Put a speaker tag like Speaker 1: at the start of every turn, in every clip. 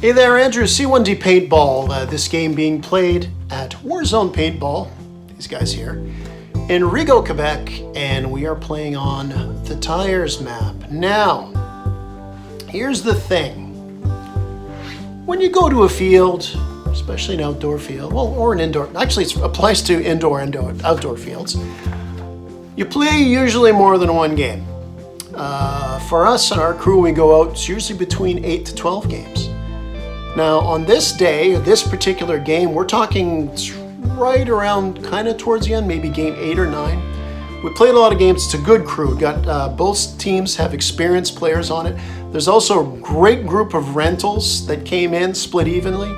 Speaker 1: Hey there, Andrew, C1D Paintball. This game being played at Warzone Paintball, these guys here, in Rigaud, Quebec, and we are playing on the Tires map. Now, here's the thing. When you go to a field, especially an outdoor field, well, or an indoor, actually it applies to indoor and outdoor fields, you play usually more than one game. For us and our crew, we go out, it's usually between 8 to 12 games. Now, on this day, this particular game, we're talking right around kind of towards the end, maybe game 8 or 9. We played a lot of games. It's a good crew. Got both teams have experienced players on it. There's also a great group of rentals that came in, split evenly.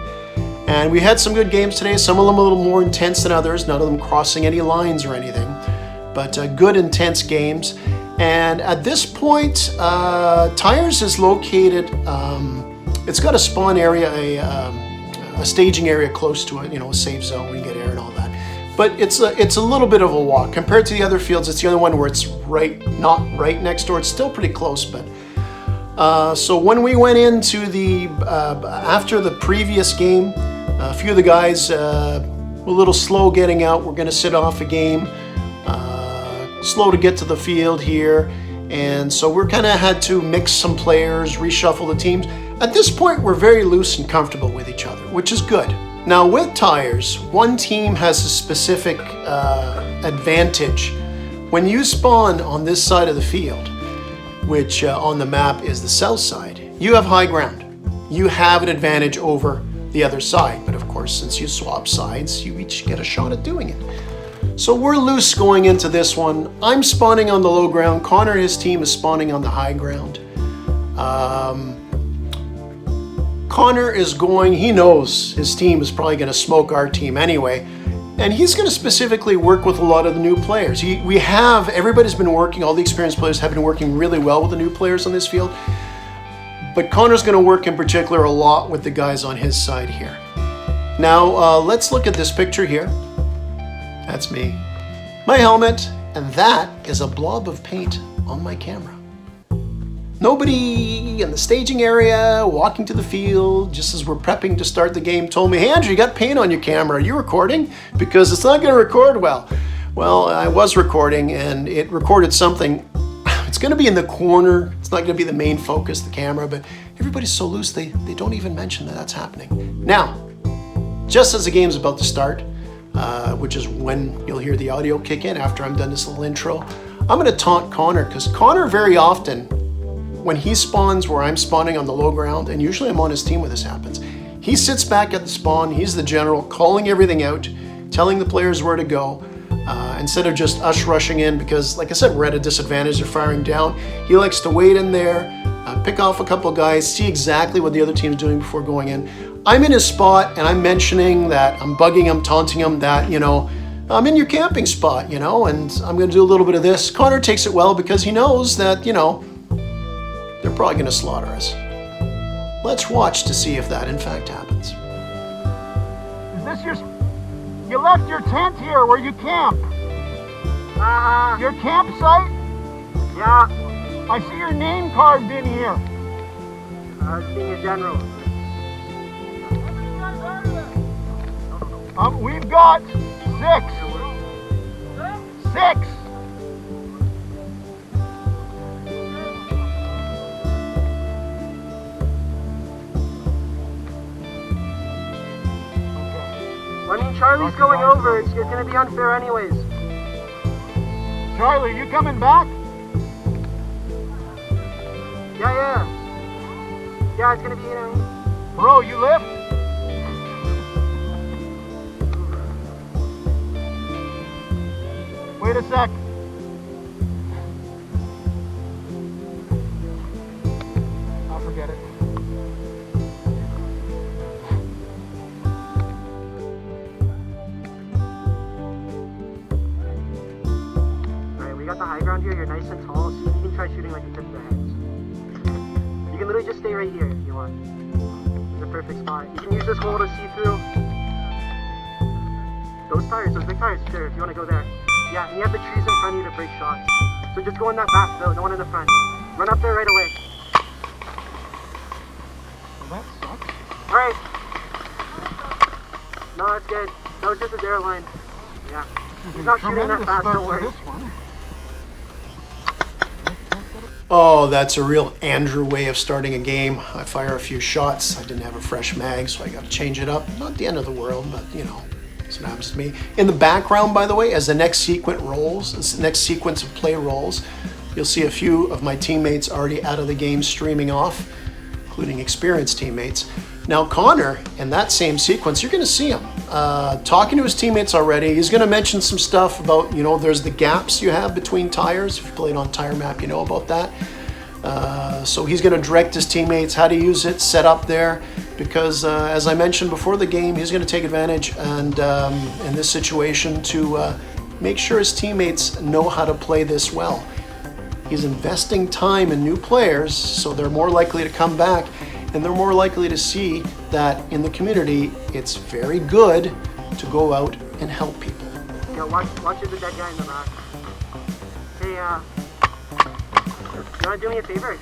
Speaker 1: And we had some good games today. Some of them a little more intense than others, none of them crossing any lines or anything, but good, intense games. And at this point, Tires is located, it's got a spawn area, a staging area close to it, you know, a safe zone where you get air and all that. But it's a little bit of a walk. Compared to the other fields, it's the only one where it's not right next door. It's still pretty close, but so when we went into the, after the previous game, a few of the guys were a little slow getting out. We're gonna sit off a game, slow to get to the field here. And so we're kind of had to mix some players, reshuffle the teams. At this point, we're very loose and comfortable with each other, which is good. Now with Tires, one team has a specific advantage. When you spawn on this side of the field, which on the map is the south side, you have high ground. You have an advantage over the other side. But of course, since you swap sides, you each get a shot at doing it. So we're loose going into this one. I'm spawning on the low ground. Connor and his team is spawning on the high ground. Connor is going, he knows his team is probably going to smoke our team anyway, and he's going to specifically work with a lot of the new players. Everybody's been working, all the experienced players have been working really well with the new players on this field, but Connor's going to work in particular a lot with the guys on his side here. Now, let's look at this picture here. That's me, my helmet, and that is a blob of paint on my camera. Nobody in the staging area, walking to the field, just as we're prepping to start the game, told me, "Hey Andrew, you got paint on your camera. Are you recording? Because it's not going to record well." Well, I was recording, and it recorded something. It's going to be in the corner. It's not going to be the main focus, the camera, but everybody's so loose, they don't even mention that that's happening. Now, just as the game's about to start, which is when you'll hear the audio kick in after I'm done this little intro, I'm going to taunt Connor, because Connor very often, when he spawns where I'm spawning on the low ground, and usually I'm on his team when this happens, he sits back at the spawn, he's the general, calling everything out, telling the players where to go, instead of just us rushing in, because like I said, we're at a disadvantage, they're firing down. He likes to wait in there, pick off a couple guys, see exactly what the other team's doing before going in. I'm in his spot, and I'm mentioning that, I'm bugging him, taunting him that, you know, I'm in your camping spot, you know, and I'm gonna do a little bit of this. Connor takes it well because he knows that, you know, they're probably going to slaughter us. Let's watch to see if that in fact happens.
Speaker 2: Is this you left your tent here where you camp? Your campsite?
Speaker 3: Yeah.
Speaker 2: I see your name carved in here.
Speaker 3: Being a general.
Speaker 2: We've got 6. 6.
Speaker 3: I mean, Charlie's going over. It's going to be unfair anyways.
Speaker 2: Charlie, you coming back?
Speaker 3: Yeah. Yeah, it's going to be, you know.
Speaker 2: Bro, you lift? Wait a sec. I'll forget it.
Speaker 3: We got the high ground here, you're nice and tall, so you can try shooting like a tip of the heads. You can literally just stay right here if you want. It's a perfect spot. You can use this hole to see through. Those tires, those big tires, sure, if you want to go there. Yeah, and you have the trees in front of you to break shots. So just go in that back though, no one in the front. Run up there right away.
Speaker 2: Well, that sucks.
Speaker 3: Alright. No, that's good. That was just a dare line. Yeah. He's not shooting that fast, don't worry.
Speaker 1: Oh, that's a real Andrew way of starting a game. I fire a few shots. I didn't have a fresh mag, so I got to change it up. Not the end of the world, but you know, that's what happens to me. In the background, by the way, as the next sequence of play rolls, you'll see a few of my teammates already out of the game streaming off, including experienced teammates. Now Connor, in that same sequence, you're going to see him talking to his teammates already. He's going to mention some stuff about, you know, there's the gaps you have between tires. If you played on tire map, you know about that. So he's going to direct his teammates how to use it, set up there, because as I mentioned before the game, he's going to take advantage and in this situation to make sure his teammates know how to play this well. He's investing time in new players, so they're more likely to come back, and they're more likely to see that in the community, it's very good to go out and help people.
Speaker 3: Yeah, watch the dead guy in the back. Hey, you wanna do me a favor?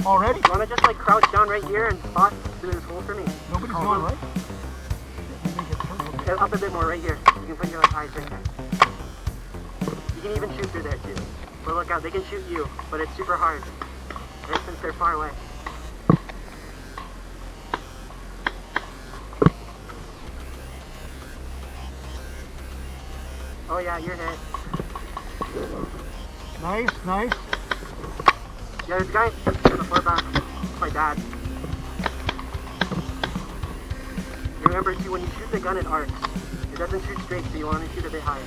Speaker 2: Already?
Speaker 3: You wanna just like crouch down right here and spot through this hole for me?
Speaker 2: Nobody's going right?
Speaker 3: Yeah, up a bit more right here. You can put your eyes right there. You can even shoot through there too. But look out, they can shoot you, but it's super hard. Right, since they're far away. Oh yeah, you're hit.
Speaker 2: Nice, nice.
Speaker 3: Yeah, this guy on the floor back. It's my dad. Remember too, when you shoot the gun, it arcs. It doesn't shoot straight, so you want to shoot a bit higher.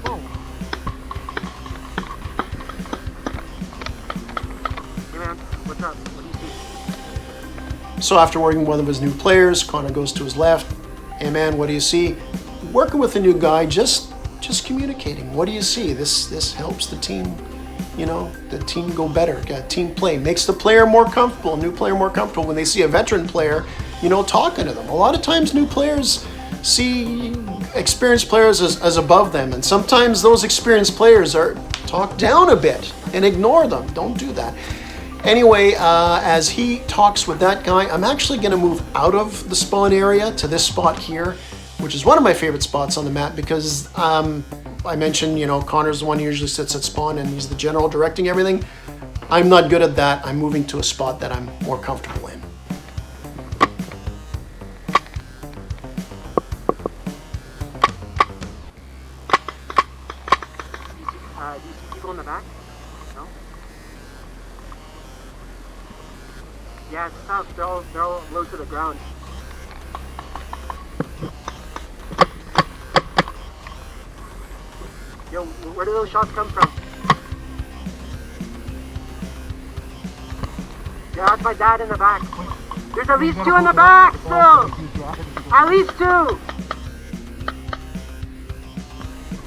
Speaker 2: Whoa.
Speaker 3: Hey man, what's up? What do you see?
Speaker 1: So after working with one of his new players, Connor goes to his left. Hey man, what do you see? Working with a new guy, just communicating. What do you see? This helps the team, you know, the team go better. Team play makes the player more comfortable, new player more comfortable when they see a veteran player, you know, talking to them. A lot of times new players see experienced players as above them, and sometimes those experienced players are talked down a bit and ignore them. Don't do that. Anyway, as he talks with that guy, I'm actually going to move out of the spawn area to this spot here, which is one of my favorite spots on the map because I mentioned, you know, Connor's the one who usually sits at spawn and he's the general directing everything. I'm not good at that. I'm moving to a spot that I'm more comfortable in.
Speaker 3: Do you see people in the back? No? Yeah, it's tough. They're all low to the ground. Yo, where do those shots come from? Yeah, that's my dad in the back. There's at least two in the back still! At least two!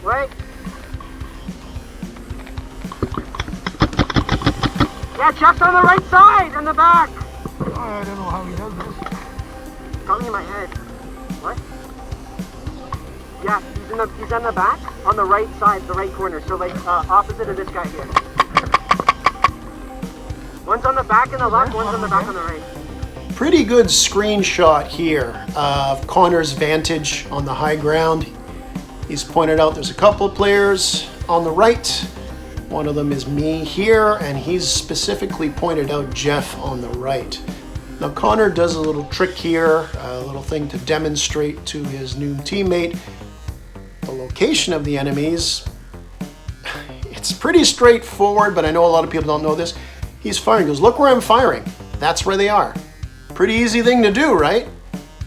Speaker 3: Wait. Yeah, Chuck's on the right side in the back!
Speaker 2: I don't know how he does this.
Speaker 3: Probably in my head. What? Yeah, he's in the back, on the right side, the right corner, so like opposite of this guy here. One's on the back and the left, one's on the back on the right.
Speaker 1: Pretty good screenshot here of Connor's vantage on the high ground. He's pointed out there's a couple of players on the right. One of them is me here, and he's specifically pointed out Jeff on the right. Now Connor does a little trick here, a little thing to demonstrate to his new teammate the location of the enemies. It's pretty straightforward, but I know a lot of people don't know this. He's firing, goes, look where I'm firing. That's where they are. Pretty easy thing to do, right?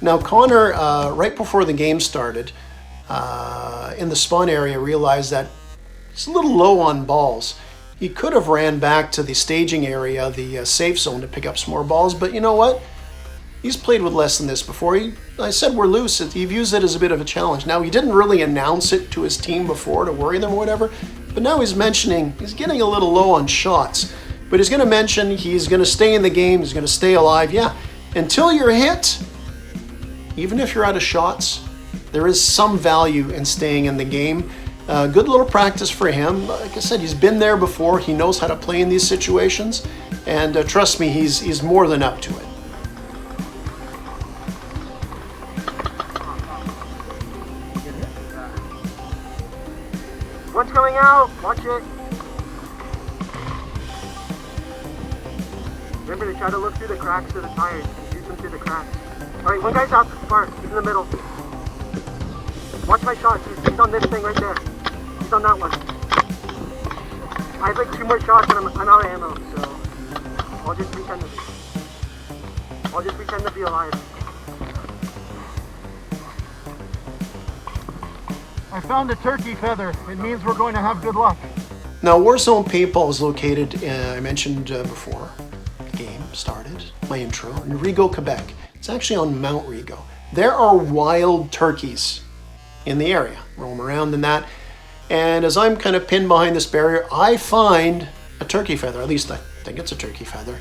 Speaker 1: Now Connor, right before the game started, in the spawn area, realized that he's a little low on balls. He could have ran back to the staging area, the safe zone, to pick up some more balls, but you know what? He's played with less than this before. I said we're loose. He views it as a bit of a challenge. Now, he didn't really announce it to his team before to worry them or whatever, but now he's mentioning he's getting a little low on shots. But he's going to mention he's going to stay in the game, he's going to stay alive. Yeah, until you're hit, even if you're out of shots, there is some value in staying in the game. Good little practice for him. Like I said, he's been there before. He knows how to play in these situations. And trust me, he's more than up to it.
Speaker 3: One's going out. Watch it. Remember to try to look through the cracks of the tires and shoot them through the cracks. Alright, one guy's out far. He's in the middle. Watch my shots. He's on this thing right there. He's on that one. I have like 2 more shots and I'm out of ammo, so I'll just pretend to be alive.
Speaker 2: I found a turkey feather. It means we're going to have good luck.
Speaker 1: Now, Warzone Paintball is located, I mentioned before the game started, my intro, in Rigaud, Quebec. It's actually on Mount Rigaud. There are wild turkeys in the area, roam around in that. And as I'm kind of pinned behind this barrier, I find a turkey feather. At least I think it's a turkey feather.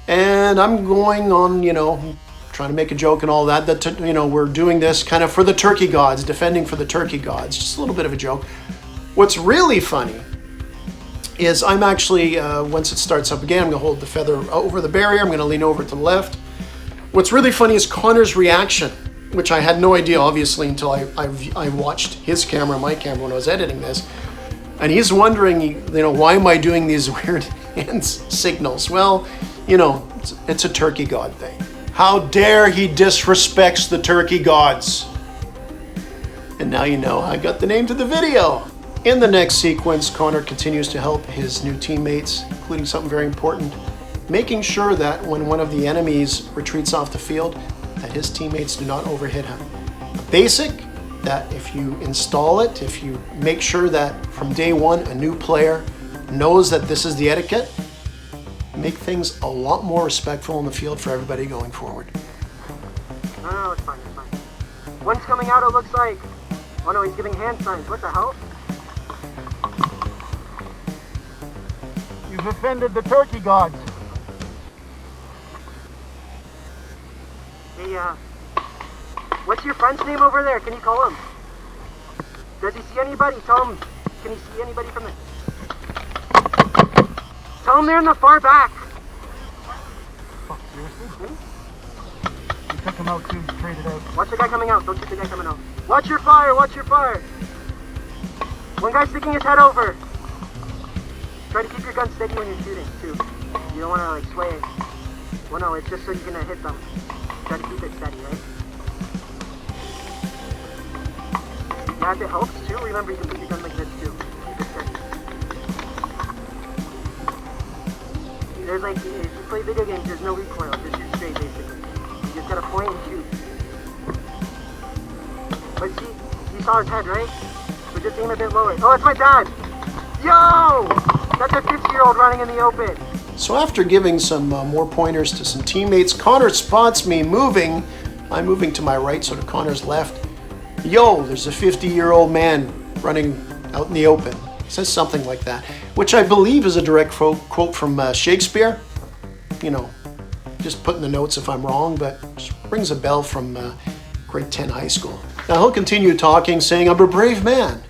Speaker 1: And I'm going on, you know, trying to make a joke and all that, you know, we're doing this kind of for the turkey gods, defending for the turkey gods. Just a little bit of a joke. What's really funny is I'm actually, once it starts up again, I'm going to hold the feather over the barrier. I'm going to lean over to the left. What's really funny is Connor's reaction, which I had no idea, obviously, until I watched his camera, my camera, when I was editing this. And he's wondering, you know, why am I doing these weird hand signals? Well, you know, it's a turkey god thing. How dare he disrespects the turkey gods? And now you know I got the name to the video. In the next sequence, Connor continues to help his new teammates, including something very important, making sure that when one of the enemies retreats off the field, that his teammates do not overhit him. Basic, that if you install it, if you make sure that from day one a new player knows that this is the etiquette, make things a lot more respectful in the field for everybody going forward.
Speaker 3: No, it's fine, it's fine. One's coming out, it looks like. Oh no, he's giving hand signs. What the hell?
Speaker 2: You've offended the turkey gods.
Speaker 3: Hey, what's your friend's name over there? Can you call him? Does he see anybody? Tell him, can he see anybody from the... Tell him they're in the far back.
Speaker 2: Fuck, seriously? You took him out too, you traded out.
Speaker 3: Watch the guy coming out. Don't shoot the guy coming out. Watch your fire, watch your fire. One guy's sticking his head over. Try to keep your gun steady when you're shooting, too. You don't want to, like, sway it. Well, no, it's just so you're going to hit them. Try to keep it steady, right? Yeah, if it helps, too, remember you can put your gun like this, too. Keep it steady. There's, like, if you play video games, there's no recoil. Just shoot straight, basically. You just gotta point and shoot. But see, you saw his head, right? So just aim a bit lower. Oh, it's my dad! Yo! That's a 50-year-old running in the open.
Speaker 1: So after giving some more pointers to some teammates, Connor spots me moving. I'm moving to my right, so to Connor's left. Yo, there's a 50-year-old man running out in the open. He says something like that, which I believe is a direct quote from Shakespeare. You know, just put in the notes if I'm wrong, but just rings a bell from grade 10 high school. Now he'll continue talking, saying, I'm a brave man.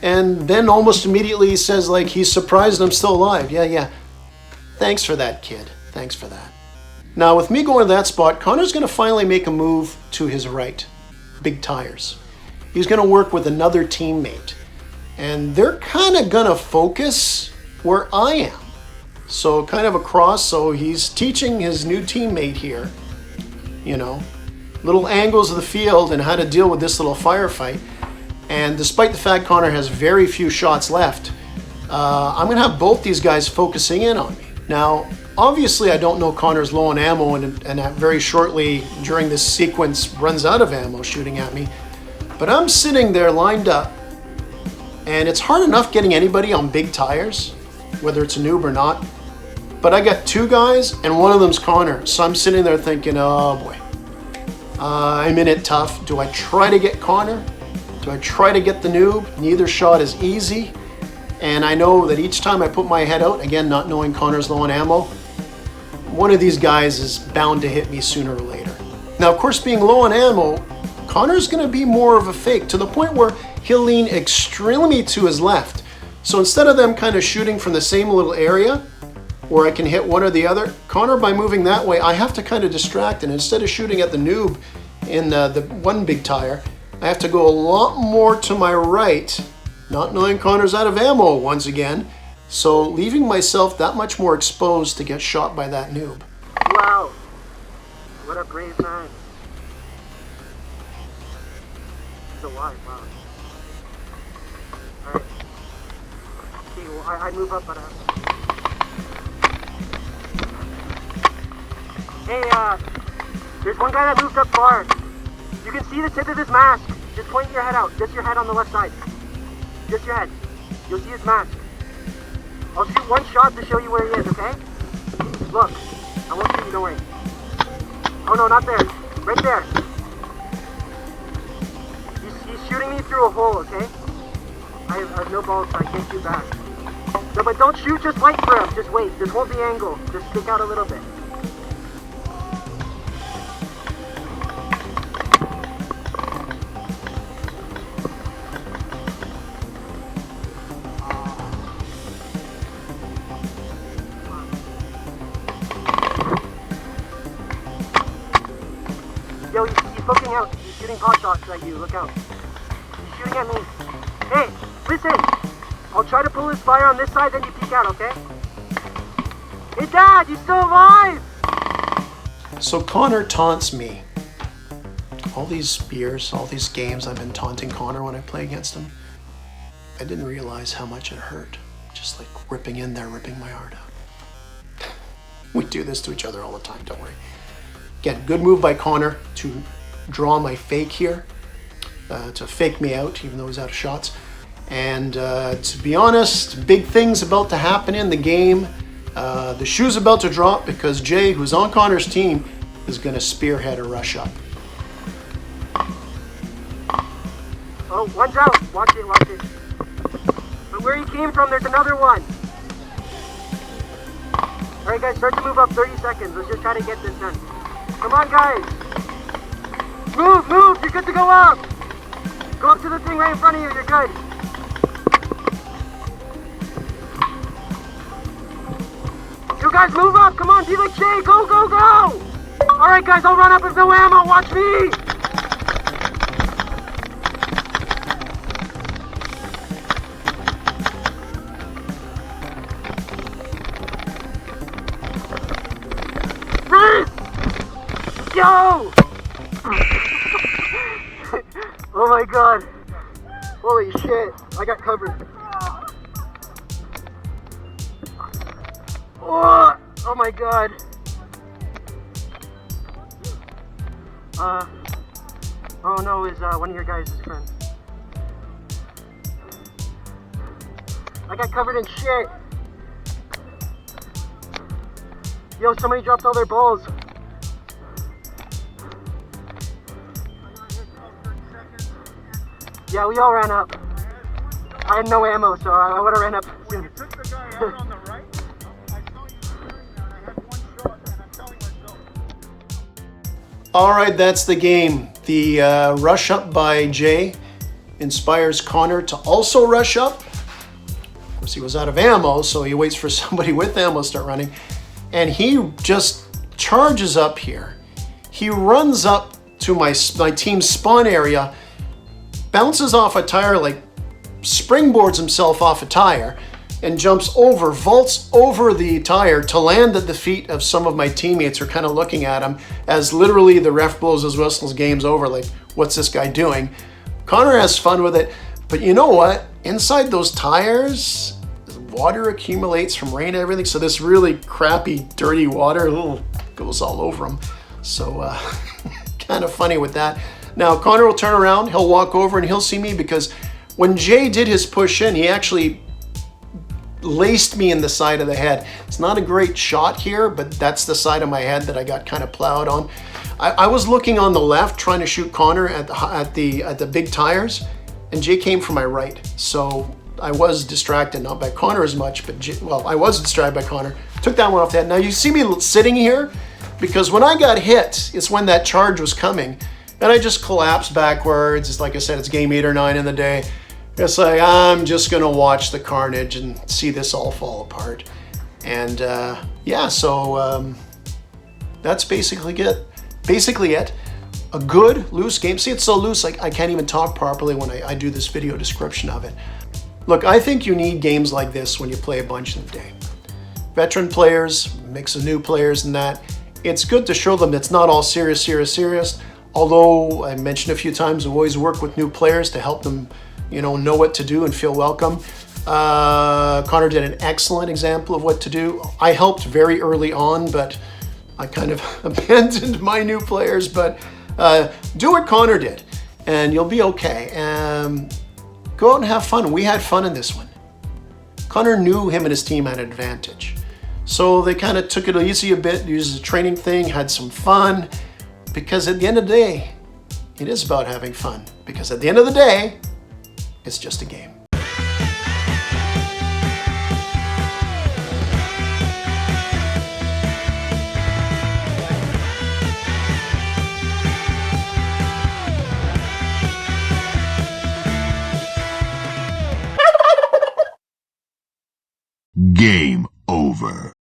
Speaker 1: And then almost immediately he says, like, he's surprised I'm still alive. Yeah. Thanks for that, kid. Thanks for that. Now, with me going to that spot, Connor's going to finally make a move to his right. Big tires. He's going to work with another teammate. And they're kind of going to focus where I am. So kind of across, so he's teaching his new teammate here, you know, little angles of the field and how to deal with this little firefight. And despite the fact Connor has very few shots left, I'm going to have both these guys focusing in on me. Now, obviously I don't know Connor's low on ammo and very shortly during this sequence runs out of ammo shooting at me. But I'm sitting there lined up, and it's hard enough getting anybody on big tires, whether it's a noob or not. But I got two guys, and one of them's Connor. So I'm sitting there thinking, oh boy, I'm in it tough. Do I try to get Connor? Do I try to get the noob? Neither shot is easy. And I know that each time I put my head out, again, not knowing Connor's low on ammo, one of these guys is bound to hit me sooner or later. Now, of course, being low on ammo, Connor's going to be more of a fake to the point where he'll lean extremely to his left. So instead of them kind of shooting from the same little area where I can hit one or the other, Connor, by moving that way, I have to kind of distract. And instead of shooting at the noob in the one big tire, I have to go a lot more to my right, not knowing Connor's out of ammo once again, so leaving myself that much more exposed to get shot by that noob.
Speaker 3: Wow. What a brave man. He's alive, wow. Alright. Okay, well, I move up, but hey, there's one guy that moved up far. You can see the tip of his mask. Just point your head out. Just your head on the left side. Just your head. You'll see his mask. I'll shoot one shot to show you where he is, okay? Look. I won't shoot you, don't worry. Oh no, not there. Right there. He's shooting me through a hole, okay? I have no balls, so I can't shoot back. No, but don't shoot, just wait for him. Just wait. Just hold the angle. Just stick out a little bit. Yo, he's poking out. He's shooting pot shots at you. Look out. He's shooting at me. Hey, listen. I'll try to pull his fire on this side, then you peek out, okay? Hey, Dad, you still alive?
Speaker 1: So Connor taunts me. All these years, all these games, I've been taunting Connor when I play against him. I didn't realize how much it hurt. Just like ripping in there, ripping my heart out. We do this to each other all the time, don't worry. Again, good move by Connor to draw my fake here, to fake me out, even though he's out of shots. And to be honest, big things about to happen in the game. The shoe's about to drop because Jay, who's on Connor's team, is going to spearhead a rush up.
Speaker 3: Oh, one's out. Watch it, watch it. But where he came from, there's another one. Alright guys, start to move up 30 seconds. Let's just try to get this done. Come on, guys. Move, move. You're good to go up. Go up to the thing right in front of you. You're good. You guys move up. Come on, be like Jay. Go, go, go. All right, guys, I'll run up with no ammo. Watch me. Yo! Oh my god. Holy shit. I got covered. Oh my god. Oh no, is one of your guys' friends. I got covered in shit. Yo, somebody dropped all their balls. Yeah, we all ran up. I had no ammo, so I would have ran up soon.
Speaker 2: You took the guy out on the right. I saw you shooting, and I had one shot, and I'm telling myself.
Speaker 1: All right, that's the game. The rush up by Jay inspires Connor to also rush up. Of course, he was out of ammo, so he waits for somebody with ammo to start running. And he just charges up here. He runs up to my team's spawn area, bounces off a tire, like springboards himself off a tire, and jumps over, vaults over the tire to land at the feet of some of my teammates who are kind of looking at him as literally the ref blows his whistle, game's over, like, what's this guy doing? Connor has fun with it, but you know what? Inside those tires, water accumulates from rain and everything, so this really crappy, dirty water goes all over him. So kind of funny with that. Now, Connor will turn around, he'll walk over and he'll see me because when Jay did his push in, he actually laced me in the side of the head. It's not a great shot here, but that's the side of my head that I got kind of plowed on. I was looking on the left trying to shoot Connor at the big tires, and Jay came from my right. So I was distracted, not by Connor as much, but I was distracted by Connor. Took that one off the head. Now you see me sitting here because when I got hit, it's when that charge was coming. And I just collapsed backwards. It's like I said, it's game 8 or 9 in the day. It's like, I'm just gonna watch the carnage and see this all fall apart. And yeah, so that's basically it. A good, loose game. See, it's so loose, I can't even talk properly when I do this video description of it. Look, I think you need games like this when you play a bunch of the day. Veteran players, mix of new players and that. It's good to show them it's not all serious. Although I mentioned a few times, I always work with new players to help them, know what to do and feel welcome. Connor did an excellent example of what to do. I helped very early on, but I kind of abandoned my new players. But do what Connor did, and you'll be okay. Go out and have fun. We had fun in this one. Connor knew him and his team had an advantage. So they kind of took it easy a bit, used a training thing, had some fun. Because at the end of the day, it is about having fun. Because at the end of the day, it's just a game.
Speaker 4: Game over.